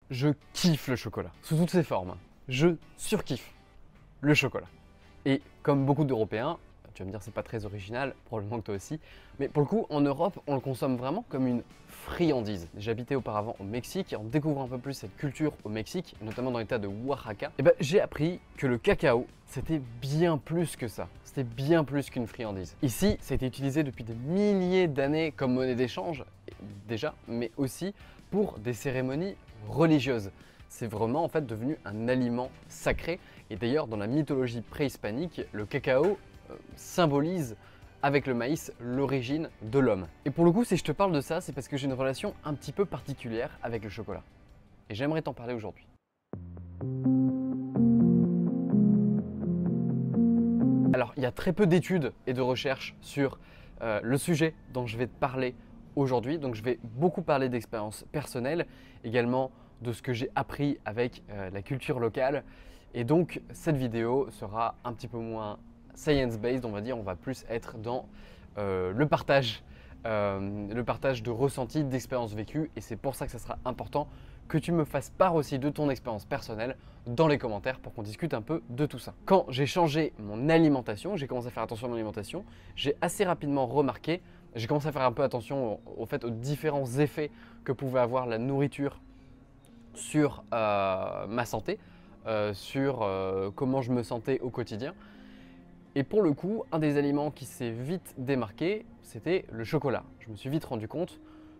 Je kiffe le chocolat, sous toutes ses formes. Je surkiffe le chocolat. Et comme beaucoup d'Européens, tu vas me dire c'est pas très original, probablement que toi aussi, mais pour le coup en Europe on le consomme vraiment comme une friandise. J'habitais auparavant au Mexique et en découvrant un peu plus cette culture au Mexique, notamment dans l'état de Oaxaca, j'ai appris que le cacao c'était bien plus que ça, c'était bien plus qu'une friandise. Ici ça a été utilisé depuis des milliers d'années comme monnaie d'échange déjà, mais aussi pour des cérémonies religieuses. C'est vraiment en fait devenu un aliment sacré et d'ailleurs dans la mythologie préhispanique, le cacao symbolise avec le maïs l'origine de l'homme. Et pour le coup, si je te parle de ça, c'est parce que j'ai une relation un petit peu particulière avec le chocolat. Et j'aimerais t'en parler aujourd'hui. Alors, il y a très peu d'études et de recherches sur le sujet dont je vais te parler aujourd'hui. Donc, je vais beaucoup parler d'expériences personnelles, également de ce que j'ai appris avec la culture locale. Et donc, cette vidéo sera un petit peu moins science-based, on va dire. On va plus être dans le partage de ressentis, d'expériences vécues. Et c'est pour ça que ça sera important que tu me fasses part aussi de ton expérience personnelle dans les commentaires pour qu'on discute un peu de tout ça. Quand j'ai changé mon alimentation, j'ai commencé à faire attention à mon alimentation, j'ai assez rapidement remarqué, j'ai commencé à faire un peu attention au fait aux différents effets que pouvait avoir la nourriture sur ma santé, sur comment je me sentais au quotidien. Et pour le coup, un des aliments qui s'est vite démarqué, c'était le chocolat. Je me suis vite rendu compte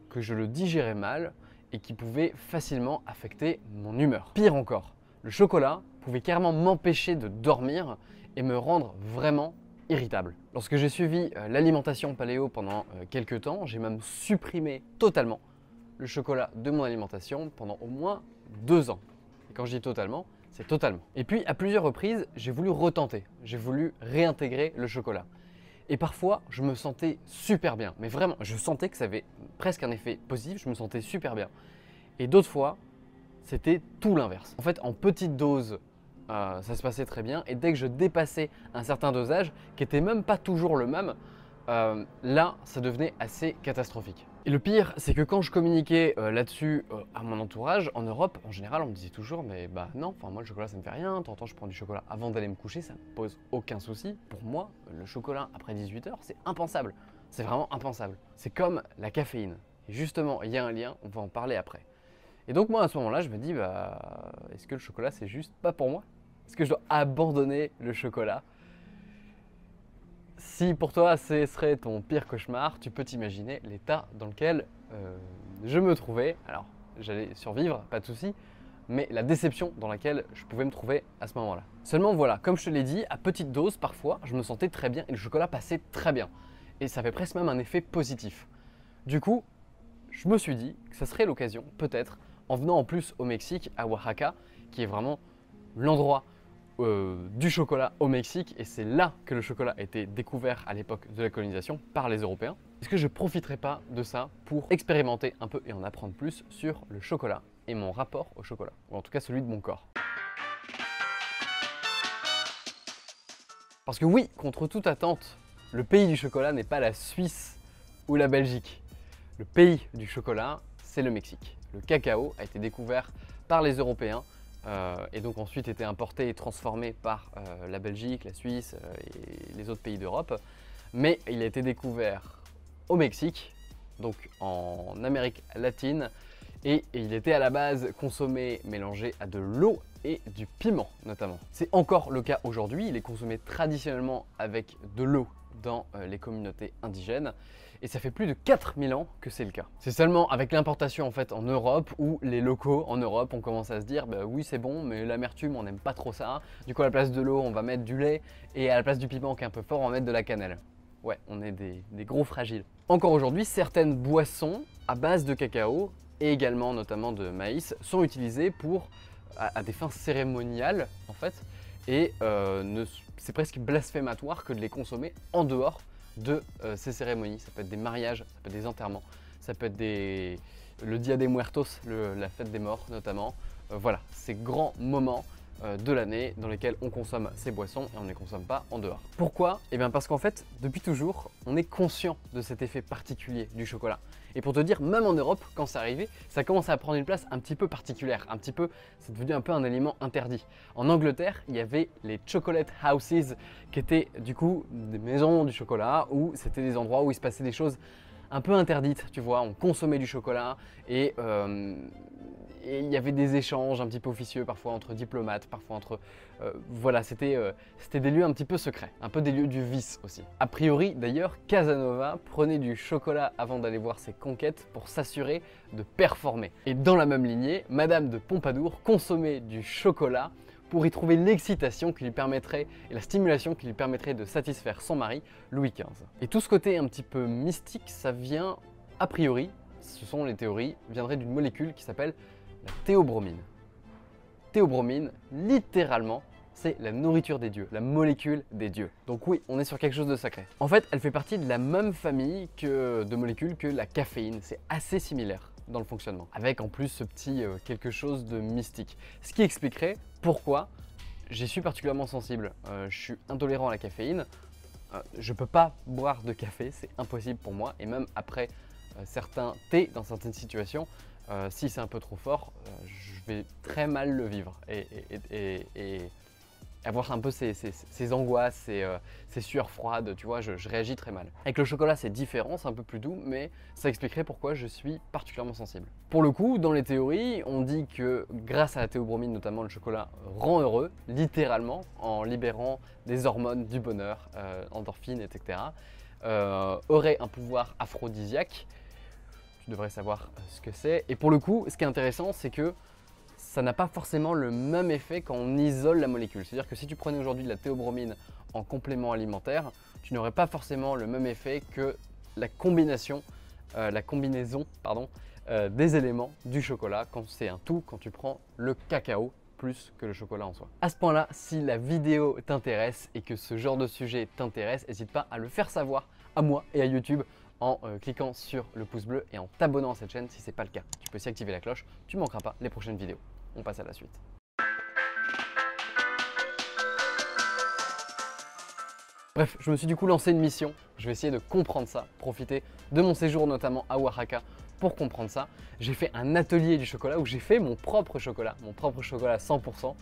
que je le digérais mal et qui pouvait facilement affecter mon humeur. Pire encore, le chocolat pouvait carrément m'empêcher de dormir et me rendre vraiment irritable. Lorsque j'ai suivi l'alimentation paléo pendant quelques temps, j'ai même supprimé totalement le chocolat de mon alimentation pendant au moins 2 ans. Et quand je dis totalement, c'est totalement. Et puis à plusieurs reprises, j'ai voulu retenter, j'ai voulu réintégrer le chocolat. Et parfois, je me sentais super bien, mais vraiment, je sentais que ça avait presque un effet positif, je me sentais super bien. Et d'autres fois, c'était tout l'inverse. En fait, en petite dose, ça se passait très bien, et dès que je dépassais un certain dosage, qui n'était même pas toujours le même, là, ça devenait assez catastrophique. Et le pire, c'est que quand je communiquais là-dessus à mon entourage, en Europe, en général, on me disait toujours, mais bah non, enfin moi le chocolat ça me fait rien, de temps en temps je prends du chocolat avant d'aller me coucher, ça me pose aucun souci. Pour moi, le chocolat après 18 h, c'est impensable. C'est vraiment impensable. C'est comme la caféine. Et justement, il y a un lien, on va en parler après. Et donc moi à ce moment-là, je me dis, bah est-ce que le chocolat c'est juste pas pour moi? Est-ce que je dois abandonner le chocolat? Si pour toi ce serait ton pire cauchemar, tu peux t'imaginer l'état dans lequel je me trouvais. Alors j'allais survivre, pas de souci, mais la déception dans laquelle je pouvais me trouver à ce moment-là. Seulement voilà, comme je te l'ai dit, à petite dose parfois, je me sentais très bien et le chocolat passait très bien. Et ça fait presque même un effet positif. Du coup, je me suis dit que ça serait l'occasion, peut-être, en venant en plus au Mexique, à Oaxaca, qui est vraiment l'endroit du chocolat au Mexique, et c'est là que le chocolat a été découvert à l'époque de la colonisation par les Européens. Est-ce que je ne profiterai pas de ça pour expérimenter un peu et en apprendre plus sur le chocolat et mon rapport au chocolat, ou en tout cas celui de mon corps? Parce que oui, contre toute attente, le pays du chocolat n'est pas la Suisse ou la Belgique. Le pays du chocolat, c'est le Mexique. Le cacao a été découvert par les Européens et donc ensuite été importé et transformé par la Belgique, la Suisse et les autres pays d'Europe. Mais il a été découvert au Mexique, donc en Amérique latine, et il était à la base consommé mélangé à de l'eau et du piment notamment. C'est encore le cas aujourd'hui, il est consommé traditionnellement avec de l'eau dans les communautés indigènes. Et ça fait plus de 4000 ans que c'est le cas. C'est seulement avec l'importation en fait en Europe où les locaux en Europe ont commencé à se dire bah oui c'est bon mais l'amertume on n'aime pas trop ça. Du coup à la place de l'eau on va mettre du lait et à la place du piment qui est un peu fort on va mettre de la cannelle. Ouais, on est des gros fragiles. Encore aujourd'hui, certaines boissons à base de cacao et également notamment de maïs sont utilisées à des fins cérémoniales en fait et c'est presque blasphématoire que de les consommer en dehors de ces cérémonies. Ça peut être des mariages, ça peut être des enterrements, ça peut être le Dia de Muertos, la fête des morts notamment. Voilà, ces grands moments de l'année dans lesquels on consomme ces boissons et on ne les consomme pas en dehors. Pourquoi? Eh bien parce qu'en fait, depuis toujours, on est conscient de cet effet particulier du chocolat. Et pour te dire, même en Europe, quand c'est arrivé, ça commence à prendre une place un petit peu particulière, c'est devenu un peu un aliment interdit. En Angleterre, il y avait les chocolate houses, qui étaient du coup des maisons du chocolat, où c'était des endroits où il se passait des choses un peu interdites, tu vois, on consommait du chocolat et il y avait des échanges un petit peu officieux, parfois entre diplomates, parfois entre... voilà, c'était des lieux un petit peu secrets, un peu des lieux du vice aussi. A priori, d'ailleurs, Casanova prenait du chocolat avant d'aller voir ses conquêtes pour s'assurer de performer. Et dans la même lignée, Madame de Pompadour consommait du chocolat pour y trouver l'excitation qui lui permettrait et la stimulation qui lui permettrait de satisfaire son mari, Louis XV. Et tout ce côté un petit peu mystique, ça vient, a priori, ce sont les théories, viendrait d'une molécule qui s'appelle la théobromine. Théobromine, littéralement, c'est la nourriture des dieux, la molécule des dieux. Donc oui, on est sur quelque chose de sacré. En fait, elle fait partie de la même famille de molécules que la caféine, c'est assez similaire dans le fonctionnement, avec en plus ce petit quelque chose de mystique. Ce qui expliquerait pourquoi j'y suis particulièrement sensible. Je suis intolérant à la caféine, je peux pas boire de café, c'est impossible pour moi, et même après certains thés, dans certaines situations, si c'est un peu trop fort, je vais très mal le vivre et avoir un peu ces angoisses, ces sueurs froides, tu vois, je réagis très mal. Avec le chocolat, c'est différent, c'est un peu plus doux, mais ça expliquerait pourquoi je suis particulièrement sensible. Pour le coup, dans les théories, on dit que grâce à la théobromine, notamment, le chocolat rend heureux, littéralement, en libérant des hormones du bonheur, endorphines, etc. Aurait un pouvoir aphrodisiaque. Tu devrais savoir ce que c'est. Et pour le coup, ce qui est intéressant, c'est que ça n'a pas forcément le même effet quand on isole la molécule. C'est-à-dire que si tu prenais aujourd'hui de la théobromine en complément alimentaire, tu n'aurais pas forcément le même effet que la combinaison des éléments du chocolat quand c'est un tout, quand tu prends le cacao plus que le chocolat en soi. À ce point-là, si la vidéo t'intéresse et que ce genre de sujet t'intéresse, n'hésite pas à le faire savoir à moi et à YouTube en cliquant sur le pouce bleu et en t'abonnant à cette chaîne si ce n'est pas le cas. Tu peux aussi activer la cloche, tu ne manqueras pas les prochaines vidéos. On passe à la suite. Bref, je me suis du coup lancé une mission. Je vais essayer de comprendre ça, profiter de mon séjour notamment à Oaxaca pour comprendre ça. J'ai fait un atelier du chocolat où j'ai fait mon propre chocolat 100%.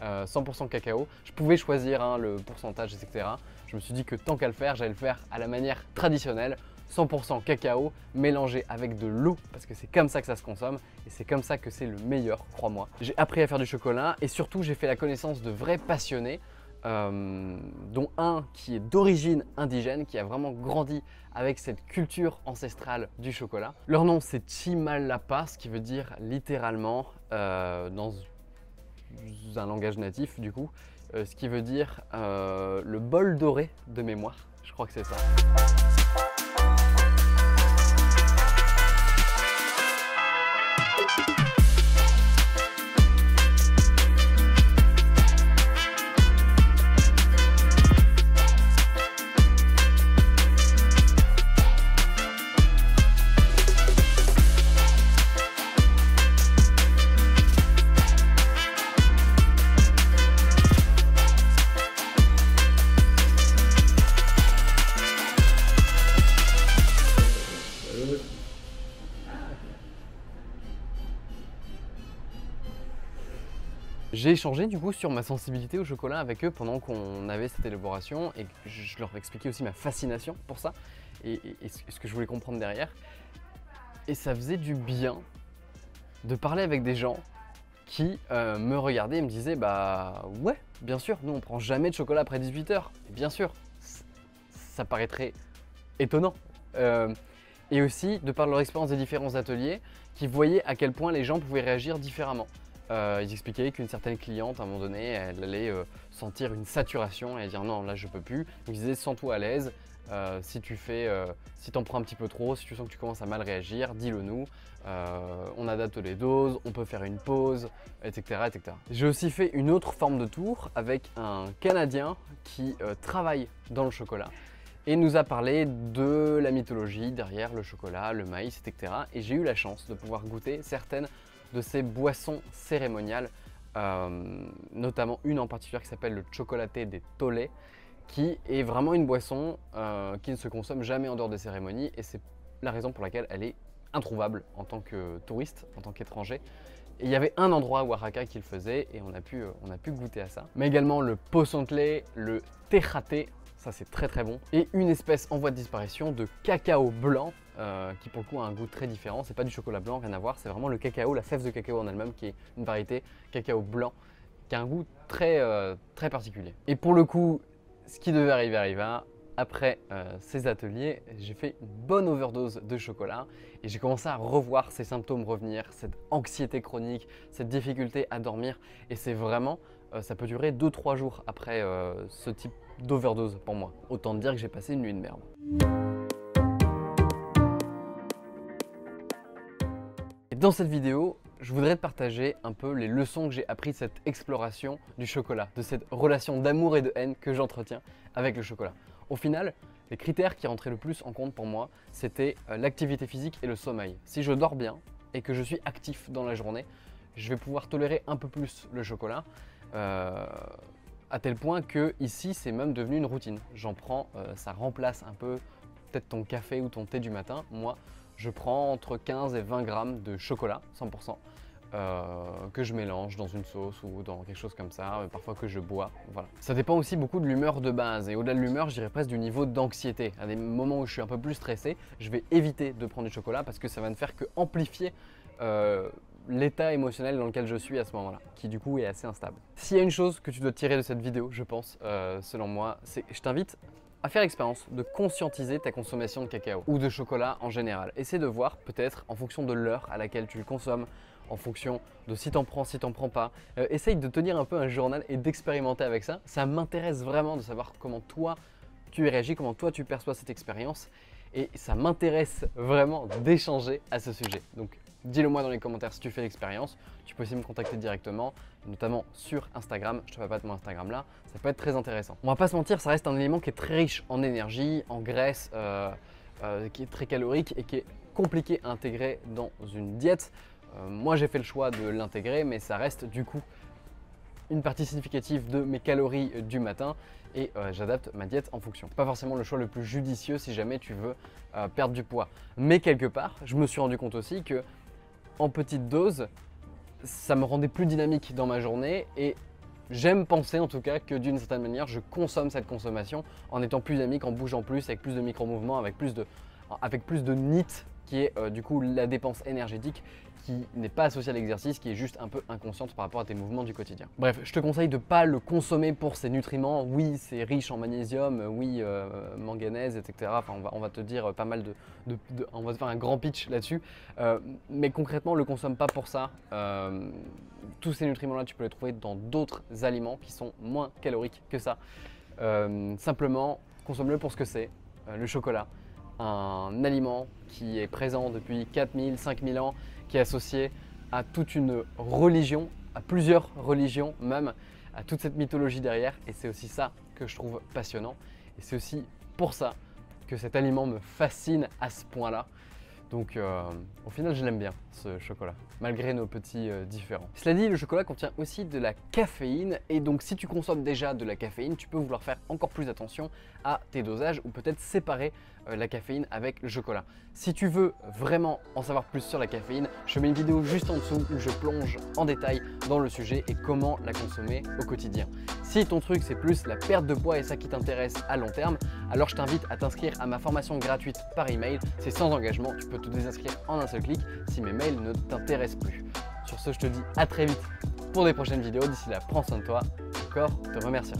100% cacao. Je pouvais choisir le pourcentage, etc. Je me suis dit que tant qu'à le faire, j'allais le faire à la manière traditionnelle, 100% cacao mélangé avec de l'eau, parce que c'est comme ça que ça se consomme et c'est comme ça que c'est le meilleur, crois-moi. J'ai appris à faire du chocolat et surtout j'ai fait la connaissance de vrais passionnés, dont un qui est d'origine indigène, qui a vraiment grandi avec cette culture ancestrale du chocolat. Leur nom c'est Chimalapa, ce qui veut dire littéralement dans un langage natif du coup, ce qui veut dire le bol doré de mémoire, je crois que c'est ça. J'ai échangé du coup sur ma sensibilité au chocolat avec eux pendant qu'on avait cette élaboration et je leur expliquais aussi ma fascination pour ça et ce que je voulais comprendre derrière. Et ça faisait du bien de parler avec des gens qui me regardaient et me disaient bah ouais, bien sûr, nous on prend jamais de chocolat après 18 h. Bien sûr, ça paraîtrait étonnant. Et aussi de par leur expérience des différents ateliers, qui voyaient à quel point les gens pouvaient réagir différemment. Ils expliquaient qu'une certaine cliente, à un moment donné, elle allait sentir une saturation et dire non, là je peux plus. Donc ils disaient sens-toi à l'aise, si t'en prends un petit peu trop, si tu sens que tu commences à mal réagir, dis-le nous. On adapte les doses, on peut faire une pause, etc. etc. J'ai aussi fait une autre forme de tour avec un Canadien qui travaille dans le chocolat et nous a parlé de la mythologie derrière le chocolat, le maïs, etc. Et j'ai eu la chance de pouvoir goûter certaines de ces boissons cérémoniales notamment une en particulier qui s'appelle le chocolaté des Tolè, qui est vraiment une boisson qui ne se consomme jamais en dehors des cérémonies, et c'est la raison pour laquelle elle est introuvable en tant que touriste, en tant qu'étranger. Et il y avait un endroit à Oaxaca qui le faisait et on a pu goûter à ça. Mais également le pozontle, le tejate, ça c'est très très bon. Et une espèce en voie de disparition de cacao blanc qui pour le coup a un goût très différent. C'est pas du chocolat blanc, rien à voir, c'est vraiment le cacao, la fève de cacao en elle-même qui est une variété cacao blanc qui a un goût très, très particulier. Et pour le coup, ce qui devait arriver arriva. Après ces ateliers, j'ai fait une bonne overdose de chocolat et j'ai commencé à revoir ces symptômes revenir, cette anxiété chronique, cette difficulté à dormir. Et c'est vraiment, ça peut durer 2-3 jours après ce type d'overdose pour moi. Autant dire que j'ai passé une nuit de merde. Et dans cette vidéo, je voudrais te partager un peu les leçons que j'ai apprises de cette exploration du chocolat, de cette relation d'amour et de haine que j'entretiens avec le chocolat. Au final, les critères qui rentraient le plus en compte pour moi, c'était l'activité physique et le sommeil. Si je dors bien et que je suis actif dans la journée, je vais pouvoir tolérer un peu plus le chocolat, à tel point que ici, c'est même devenu une routine. J'en prends, ça remplace un peu peut-être ton café ou ton thé du matin. Moi, je prends entre 15 et 20 grammes de chocolat, 100%. Que je mélange dans une sauce ou dans quelque chose comme ça, parfois que je bois, voilà. Ça dépend aussi beaucoup de l'humeur de base, et au-delà de l'humeur, je dirais presque du niveau d'anxiété. À des moments où je suis un peu plus stressé, je vais éviter de prendre du chocolat parce que ça va ne faire que amplifier l'état émotionnel dans lequel je suis à ce moment-là, qui du coup est assez instable. S'il y a une chose que tu dois tirer de cette vidéo, je pense, selon moi, c'est que je t'invite à faire l'expérience de conscientiser ta consommation de cacao ou de chocolat en général. Essaie de voir peut-être en fonction de l'heure à laquelle tu le consommes, en fonction de si t'en prends, si t'en prends pas. Essaye de tenir un peu un journal et d'expérimenter avec ça. Ça m'intéresse vraiment de savoir comment toi tu réagis, comment toi tu perçois cette expérience. Et ça m'intéresse vraiment d'échanger à ce sujet. Donc dis-le moi dans les commentaires si tu fais l'expérience. Tu peux aussi me contacter directement, notamment sur Instagram. Je te fais pas de mon Instagram là, ça peut être très intéressant. On va pas se mentir, ça reste un élément qui est très riche en énergie, en graisse, qui est très calorique et qui est compliqué à intégrer dans une diète. Moi j'ai fait le choix de l'intégrer, mais ça reste du coup une partie significative de mes calories du matin et j'adapte ma diète en fonction. Pas forcément le choix le plus judicieux si jamais tu veux perdre du poids. Mais quelque part, je me suis rendu compte aussi que en petite dose, ça me rendait plus dynamique dans ma journée et j'aime penser en tout cas que d'une certaine manière, je consomme cette consommation en étant plus dynamique, en bougeant plus, avec plus de micro-mouvements, avec plus de NEAT qui est du coup la dépense énergétique qui n'est pas associée à l'exercice, qui est juste un peu inconsciente par rapport à tes mouvements du quotidien. Bref, je te conseille de ne pas le consommer pour ses nutriments. Oui, c'est riche en magnésium, oui, manganèse, etc. Enfin, on va te dire pas mal on va te faire un grand pitch là-dessus. Mais concrètement, ne le consomme pas pour ça. Tous ces nutriments-là, tu peux les trouver dans d'autres aliments qui sont moins caloriques que ça. Simplement, consomme-le pour ce que c'est, le chocolat. Un aliment qui est présent depuis 4000, 5000 ans, qui est associé à toute une religion, à plusieurs religions même, à toute cette mythologie derrière. Et c'est aussi ça que je trouve passionnant. Et c'est aussi pour ça que cet aliment me fascine à ce point-là. Donc au final, je l'aime bien ce chocolat, malgré nos petits différends. Cela dit, le chocolat contient aussi de la caféine et donc si tu consommes déjà de la caféine, tu peux vouloir faire encore plus attention à tes dosages ou peut-être séparer la caféine avec le chocolat. Si tu veux vraiment en savoir plus sur la caféine, je mets une vidéo juste en dessous où je plonge en détail dans le sujet et comment la consommer au quotidien. Si ton truc c'est plus la perte de poids et ça qui t'intéresse à long terme, alors je t'invite à t'inscrire à ma formation gratuite par email. C'est sans engagement, tu peux te désinscrire en un seul clic si mes mails ne t'intéressent plus. Sur ce, je te dis à très vite pour des prochaines vidéos. D'ici là, prends soin de toi. Mon corps te remercie.